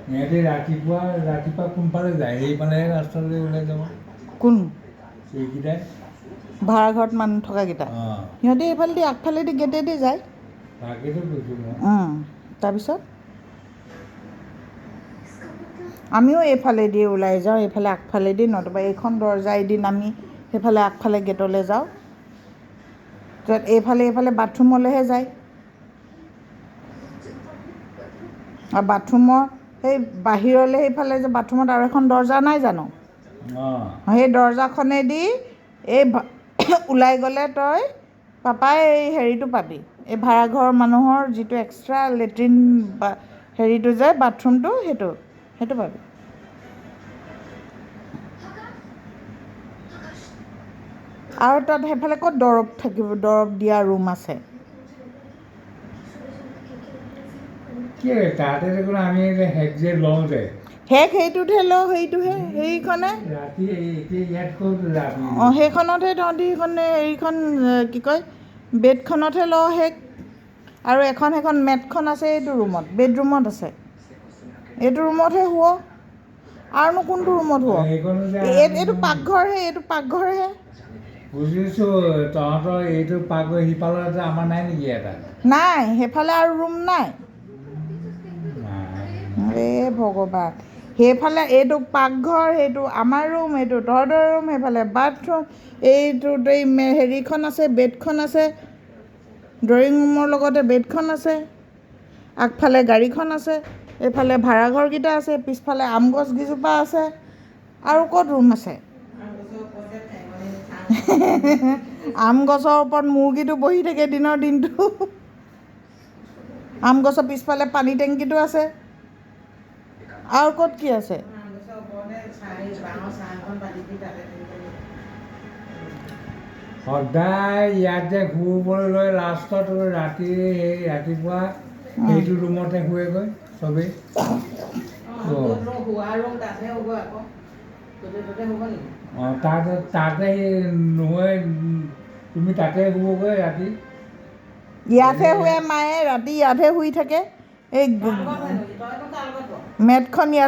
সিহঁতে ৰাতিপুৱা কোনফালে যায় সেইফালে ৰাস্তালৈ ওলাই যাব কোন এইকেইটাই ভাড়াঘৰত মানুহ থকাকেইটা অঁ সিহঁতে এইফালেদি আগফালেদি গেটেদি যায় তাকেতো কৈছোঁ মই তাৰপিছত আমিও এইফালেদি ওলাই যাওঁ এইফালে আগফালেদি নতুবা এইখন দৰজাইদি নামি সেইফালে আগফালে গেটলৈ যাওঁ তাৰপিছত এইফালে বাথৰুমলৈহে যায় আৰু বাথৰুমৰ সেই বাহিৰলৈ সেইফালে যে বাথৰুমত আৰু এখন দৰজা নাই জানো অঁ সেই দৰজাখনেদি এই ওলাই গ'লে তই পাপাই এই হেৰিটো পাবি এই ভাড়াঘৰৰ মানুহৰ যিটো এক্সট্ৰা লেট্ৰিন বা হেৰিটো যে বাথৰুমটো সেইটো পাবি আৰু তাত সেইফালে ক'ত দৰৱ থাকিব দৰৱ দিয়া ৰুম আছে কি তাতে দেখোন আমি হেক যে লওঁ যে সেইটোতহে ল সেইটোহে সেইখনে ৰাতি এতিয়া ইয়াত ক'ত ৰাতি অঁ সেইখনতহে তহঁতি সেইখনে হেৰিখন কি কয় বেডখনতহে ল আৰু সেইখন মেটখন আছে এইটো ৰুমত বেডৰুমত আছে এইটো ৰুমতহে শুৱ আৰুনো কোনটো ৰুমত সেইখনো যে শুৱ এইটো পাকঘৰহে বুজিছোঁ তহঁতৰ এইটো পাকঘৰ সিফালে আমাৰ নাই নেকি এটা নাই সেইফালে আৰু ৰুম নাই নাই ভগৱান সেইফালে এইটো পাকঘৰ সেইটো আমাৰ ৰুম এইটো তহঁতৰ ৰুম সেইফালে বাথৰুম এইটোত এই হেৰিখন আছে বেডখন আছে ড্ৰয়িং ৰুমৰ লগতে বেডখন আছে আগফালে গাড়ীখন আছে এইফালে ভাড়াঘৰকেইটা আছে পিছফালে আম গছকেইজোপা আছে আৰু ক'ত ৰুম আছে আম গছৰ ওপৰত মুৰ্গীটো বহি থাকে দিনৰ দিনটো আম গছৰ পিছফালে পানী টেংকিটো আছে আৰু ক'ত কি আছে সদায় ইয়াত যে শুবলৈ লৈ লাষ্টত ৰাতিপুৱা সেইটো ৰুমতে শুৱেগৈ চবেই অঁ তাতে নুশুৱে তুমি তাতে শুবগৈ ৰাতি ইয়াতহে শুৱে মায়ে ৰাতি ইয়াতহে শুই থাকে এই মেটখন ইয়াত